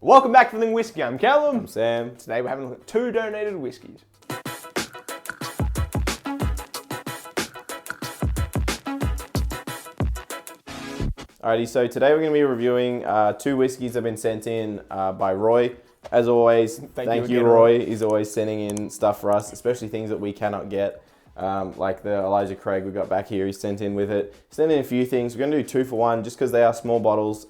Welcome back to Filling Whiskey. I'm Callum. I'm Sam. Today we're having a look at 2 donated whiskies. Alrighty, so today we're going to be reviewing 2 whiskies that have been sent in by Roy. As always, thank you, Roy. He's always sending in stuff for us, especially things that we cannot get. Like the Elijah Craig we got back here, he sent in with it. Sent in a few things. We're going to do 2 for 1 just because they are small bottles.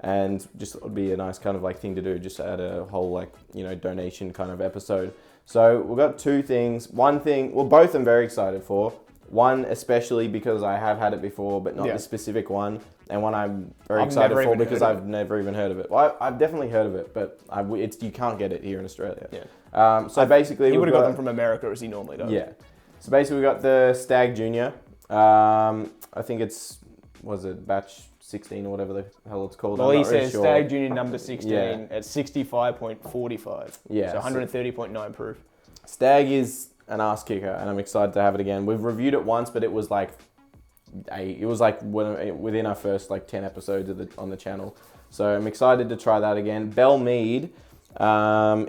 And just it would be a nice kind of like thing to do, just to add a whole like, donation kind of episode. So we've got 2 things. One thing, well, both I'm very excited for. One especially because I have had it before, but not the specific one. And one I'm very excited for because I've never even heard of it. Well, I've definitely heard of it, but you can't get it here in Australia. Yeah. So basically, he would have got them from America as he normally does. Yeah. So basically, we got the Stagg Junior. I think was it batch 16 or whatever the hell it's called. Well, he says sure. Stagg Junior number 16 at 65.45. Yeah. So 130.9 proof. Stagg is an ass kicker, and I'm excited to have it again. We've reviewed it once, but it was like within our first 10 episodes on the channel. So I'm excited to try that again. Belle Meade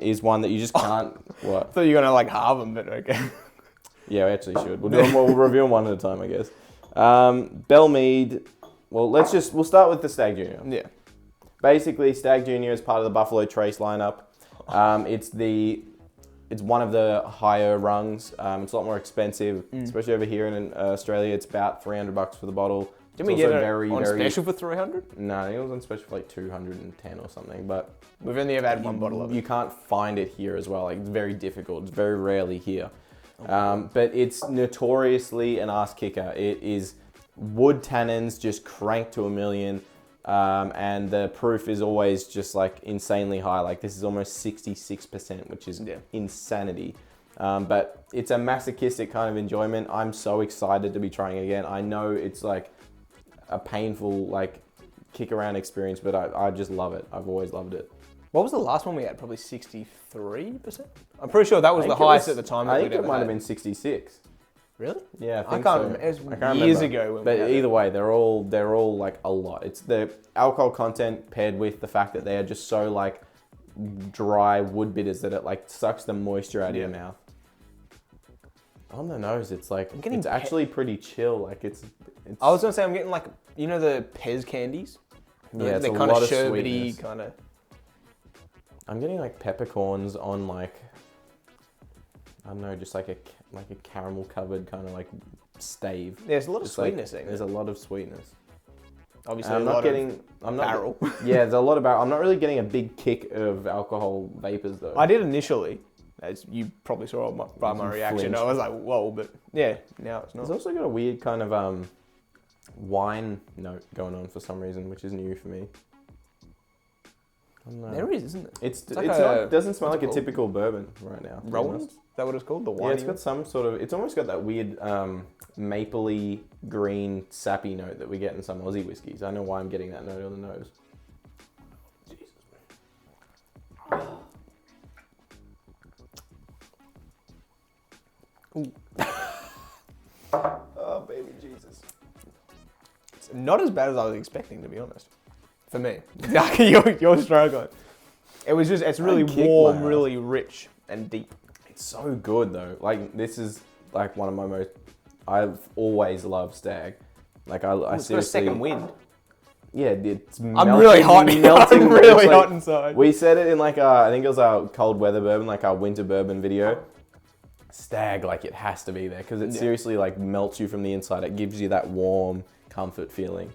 is one that you just can't. What? I thought you were gonna halve them, but okay. Yeah, we actually should. We'll review them one at a time, I guess. Belle Meade. Well, we'll start with the Stagg Junior. Yeah. Basically, Stagg Junior is part of the Buffalo Trace lineup. It's one of the higher rungs. It's a lot more expensive, especially over here in Australia. It's about $300 for the bottle. Didn't we get it on special for 300? No, I think it was on special for 210 or something. But we've only ever had one bottle of it. You can't find it here as well. It's very difficult. It's very rarely here. But it's notoriously an ass kicker. It is wood tannins just cranked to 1,000,000. And the proof is always just insanely high. This is almost 66%, which is insanity. But it's a masochistic kind of enjoyment. I'm so excited to be trying it again. I know it's a painful kick around experience, but I just love it. I've always loved it. What was the last one we had? Probably 63%? I'm pretty sure that was the highest at the time. I think it might have been 66. Really? Yeah, I can't remember. It was years ago. But either way, they're all a lot. It's the alcohol content paired with the fact that they are just so dry wood bitters that it sucks the moisture out of your mouth. On the nose, it's it's actually pretty chill. It's. I was gonna say I'm getting the Pez candies. Yeah, it's they're a kind lot of of sherbety sweetness. kind of. I'm getting peppercorns on I don't know, just a caramel covered kind of stave. There's a lot of sweetness there. There's a lot of sweetness. Obviously, I'm not getting barrel. Yeah, there's a lot of barrel. I'm not really getting a big kick of alcohol vapors though. I did initially, as you probably saw by my reaction. I was like, whoa, but yeah, now it's not. It's also got a weird kind of wine note going on for some reason, which is new for me. There is, isn't it? It doesn't smell like a typical bourbon right now. Rollins? Is that what it's called? The wine? Yeah, it's got some sort of. It's almost got that weird mapley green sappy note that we get in some Aussie whiskies. I don't know why I'm getting that note on the nose. Jesus. Oh, baby Jesus. It's not as bad as I was expecting, to be honest. For me. You're struggling. It's really warm, really rich and deep. It's so good though. This is one of my most. I've always loved Stagg. I it's got a second wind. Yeah, it's. I'm really hot. Melting. I'm really hot inside. We said it in I think it was our cold weather bourbon, our winter bourbon video. Stagg, it has to be there because it seriously melts you from the inside. It gives you that warm comfort feeling.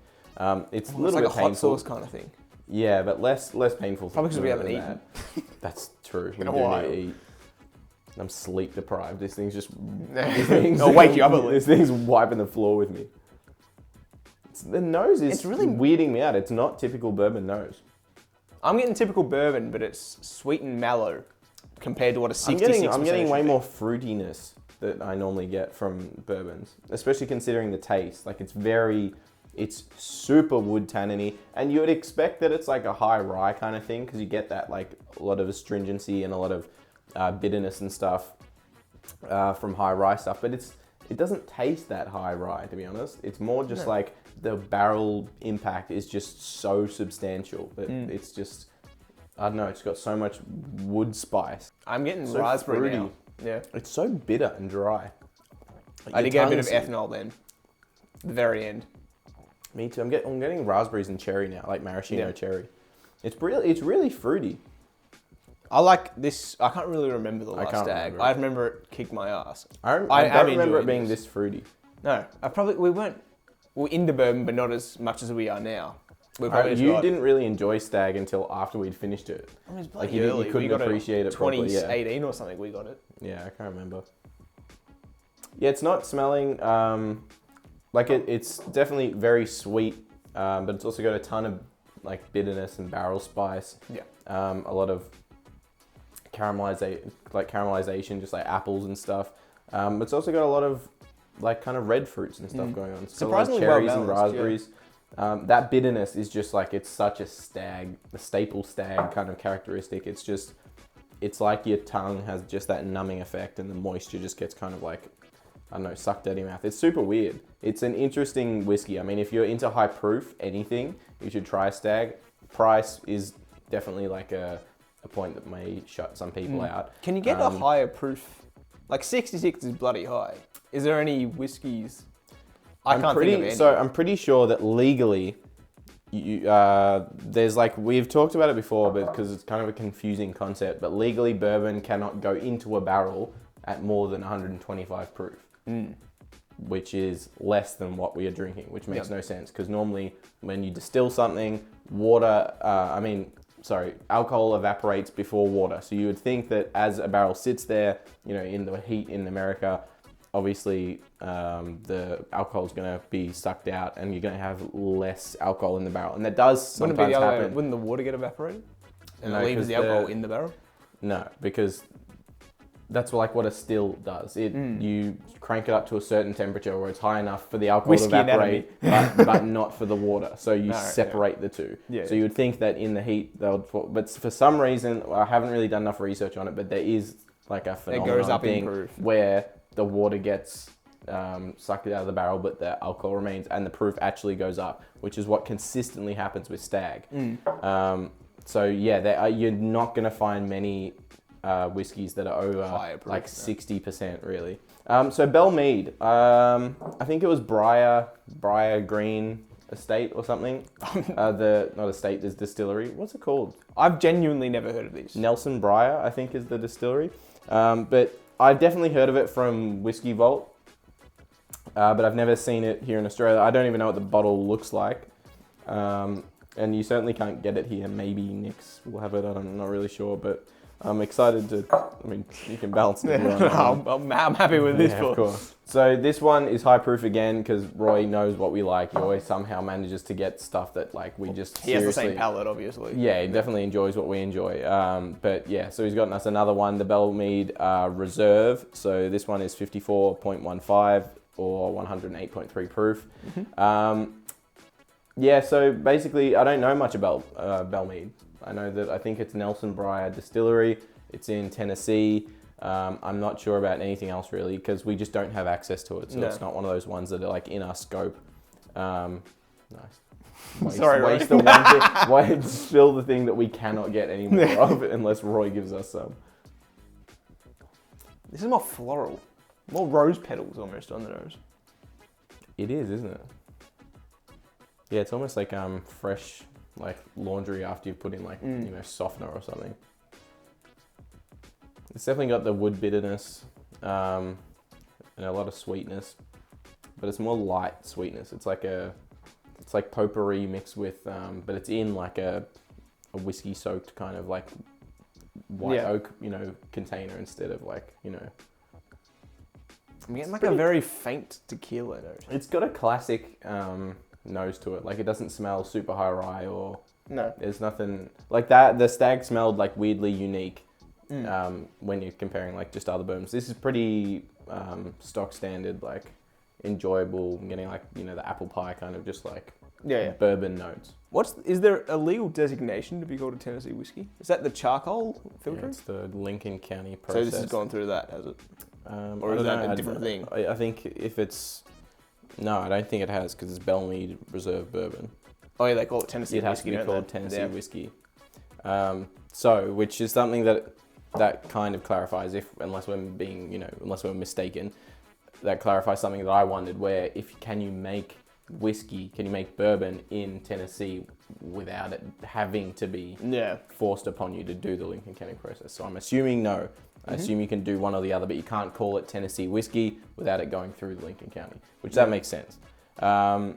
It's a little bit a painful. hot sauce kind of thing. Yeah, but less painful. Probably because we haven't eaten. That's true. We do need to eat. I'm sleep deprived. This thing's just. I'll wake you up at least. This thing's wiping the floor with me. The nose is really weirding me out. It's not typical bourbon nose. I'm getting typical bourbon, but it's sweet and mellow compared to what a 66%. I'm getting way more fruitiness that I normally get from bourbons, especially considering the taste. It's super wood tanniny, and you would expect that it's a high rye kind of thing because you get that a lot of astringency and a lot of bitterness and stuff from high rye stuff, but it doesn't taste that high rye, to be honest. It's more just the barrel impact is just so substantial that it's just I don't know, it's got so much wood spice. I'm getting So raspberry fruity. now. Yeah. It's so bitter and dry. I did get a bit of ethanol then. The very end. Me too. I'm getting raspberries and cherry now, like maraschino cherry. It's really fruity. I like this. I can't really remember the last Stagg. remember I remember it kicked my ass. I don't remember it being this fruity. No, we weren't into bourbon, but not as much as we are now. You didn't really enjoy Stagg until after we'd finished it. I mean, Like you couldn't appreciate it properly. 2018 or something. We got it. Yeah, I can't remember. Yeah, it's not smelling like it's definitely very sweet, but it's also got a ton of like bitterness and barrel spice. Yeah. A lot of caramelization, just like apples and stuff. It's also got a lot of like kind of red fruits and stuff going on. Surprisingly so, like, cherries and well-balanced, raspberries. That bitterness is just like, it's such a staple Stagg kind of characteristic. It's like your tongue has just that numbing effect and the moisture just gets kind of like, I don't know, sucked out of your mouth. It's super weird. It's an interesting whiskey. I mean, if you're into high proof anything, you should try Stagg. Price is definitely like a point that may shut some people out. Can you get a higher proof? Like 66 is bloody high. Is there any whiskies? I can't think of any. So I'm pretty sure that legally, there's like, we've talked about it before, but because it's kind of a confusing concept, but legally bourbon cannot go into a barrel at more than 125 proof, which is less than what we are drinking, which makes no sense. Because normally when you distill something, alcohol evaporates before water. So you would think that as a barrel sits there, in the heat in America, obviously the alcohol is going to be sucked out and you're going to have less alcohol in the barrel. And that does sometimes happen. Wouldn't the water get evaporated? And No, it leaves the alcohol in the barrel? No, because that's like what a still does. You crank it up to a certain temperature where it's high enough for the alcohol to evaporate, but not for the water. So you separate the two. Yeah. So you would think that in the heat, but for some reason, I haven't really done enough research on it, but there is like a phenomenon thing where the water gets sucked out of the barrel, but the alcohol remains and the proof actually goes up, which is what consistently happens with Stagg. So yeah, you're not going to find many whiskies that are over like 60% really. So Belle Meade, I think it was Briar Green Estate or something. Not estate, there's distillery. What's it called? I've genuinely never heard of these. Nelson Briar, I think, is the distillery. But I've definitely heard of it from Whiskey Vault, but I've never seen it here in Australia. I don't even know what the bottle looks like. And you certainly can't get it here. Maybe Nick's will have it, I'm not really sure, but I'm excited to, you can balance it. I'm happy with this one. Of course. So this one is high proof again, because Roy knows what we like. He always somehow manages to get stuff that like we just He has the same palate, obviously. Yeah, he definitely enjoys what we enjoy. But yeah, so he's gotten us another one, the Belle Meade Reserve. So this one is 54.15 or 108.3 proof. Yeah, so basically I don't know much about Belle Meade. I think it's Nelson Briar Distillery. It's in Tennessee. I'm not sure about anything else really because we just don't have access to it. So it's not one of those ones that are like in our scope. Nice. Waste the one thing. Spill the thing that we cannot get any more of unless Roy gives us some. This is more floral. More rose petals almost on the nose. It is, isn't it? Yeah, it's almost like fresh like laundry after you put in like softener or something. It's definitely got the wood bitterness and a lot of sweetness, but it's more light sweetness. It's like potpourri mixed with but it's in like a whiskey soaked kind of like white oak container instead of like I'm getting like a very faint tequila note. It's got a classic nose to it. Like it doesn't smell super high rye or there's nothing like that. The Stagg smelled like weirdly unique when you're comparing like just other bourbons. This is pretty stock standard, like enjoyable. I'm getting like the apple pie kind of just like bourbon notes. Is there a legal designation to be called a Tennessee whiskey? Is that the charcoal filtering? Yeah, it's the Lincoln County process. So this has gone through that, has it? Or is that a different thing? I think if it's... No, I don't think it has because it's Belle Meade Reserve Bourbon. Oh yeah, they call it Tennessee whiskey. It has whiskey, to be called Tennessee whiskey. Which is something that kind of clarifies, unless we're mistaken, that clarifies something that I wondered, where can you make bourbon in Tennessee without it having to be forced upon you to do the Lincoln County process? So I'm assuming no. I assume you can do one or the other, but you can't call it Tennessee whiskey without it going through Lincoln County, which that makes sense. So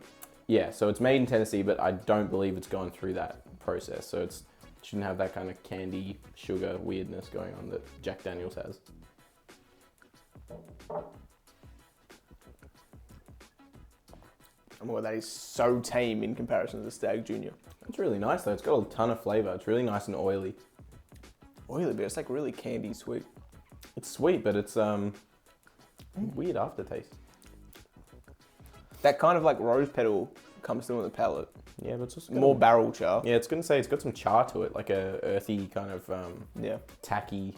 it's made in Tennessee, but I don't believe it's gone through that process. So it shouldn't have that kind of candy, sugar weirdness going on that Jack Daniels has. Oh, that is so tame in comparison to the Stagg Junior. It's really nice though. It's got a ton of flavor. It's really nice and oily. Oily, but it's like really candy sweet. It's sweet, but it's weird aftertaste. That kind of like rose petal comes through on the palate. Yeah, but it's just more barrel char. Yeah, it's gonna say it's got some char to it, like a earthy kind of tacky,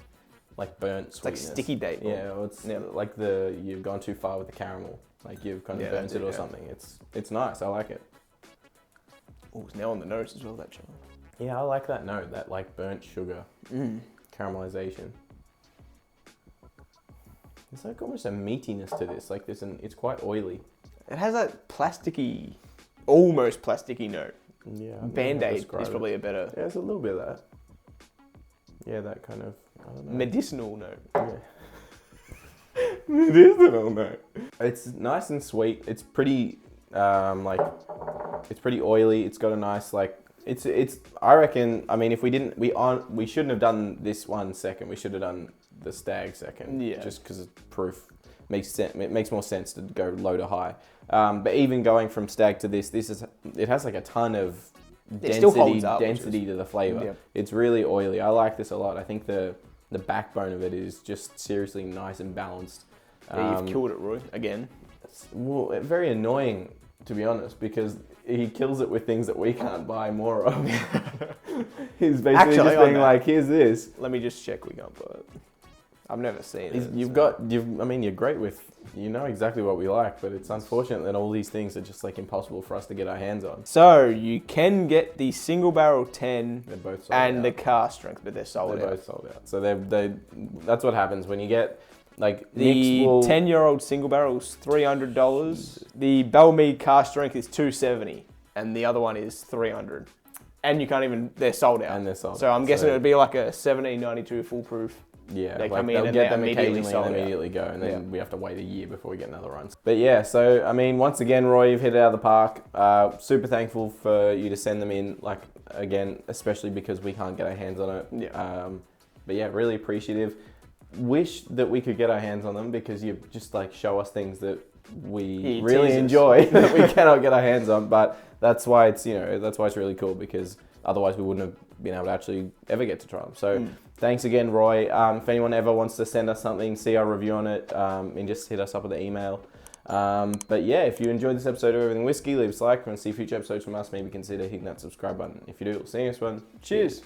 like burnt sweetness. It's like sticky date. Yeah, it's like you've gone too far with the caramel. Like you've kind of burnt it or something. It's nice. I like it. Oh, it's now on the nose as well, that char. Yeah, I like that note, that like burnt sugar, caramelization. There's like almost a meatiness to this. Like it's quite oily. It has that plasticky, almost plasticky note. Yeah. Band-Aid is probably a better. Yeah, it's a little bit of that. Yeah, that kind of, I don't know. Medicinal note. Yeah. Medicinal note. It's nice and sweet. It's pretty, it's pretty oily. It's got a nice I reckon. I mean, if we shouldn't have done this one second. We should have done the Stagg second. Yeah. Just because it's proof makes sense. It makes more sense to go low to high. But even going from Stagg to it has like a ton of density to the flavor. Yeah. It's really oily. I like this a lot. I think the backbone of it is just seriously nice and balanced. Yeah, you've killed it, Roy. Again. Well, very annoying, to be honest, because he kills it with things that we can't buy more of. He's basically just being like, here's this. Let me just check we can't buy it. I've never seen it. You're great with, you know exactly what we like, but it's unfortunate that all these things are just like impossible for us to get our hands on. So you can get the single barrel 10 they're both sold and out. The car strength, but they're both sold out. So that's what happens when you get like the 10-year-old single barrel is $300. The Belle Meade car strength is $270, and the other one is $300. And they're sold out. So I'm guessing it would be like a $17.92 foolproof. Yeah, they come in they'll and get them immediately occasionally and immediately go, and then we have to wait a year before we get another run. But yeah, so I mean, once again, Roy, you've hit it out of the park. Super thankful for you to send them in. Like again, especially because we can't get our hands on it. Yeah. But yeah, really appreciative. Wish that we could get our hands on them because you just like show us things that we really enjoy that we cannot get our hands on. But that's why it's really cool, because otherwise we wouldn't have been able to actually ever get to try them. So thanks again, Roy. If anyone ever wants to send us something, see our review on it, and just hit us up with the email. But yeah, if you enjoyed this episode of Everything Whiskey, leave us a like. If you want to see future episodes from us, maybe consider hitting that subscribe button. If you do, we'll see you next one. Cheers.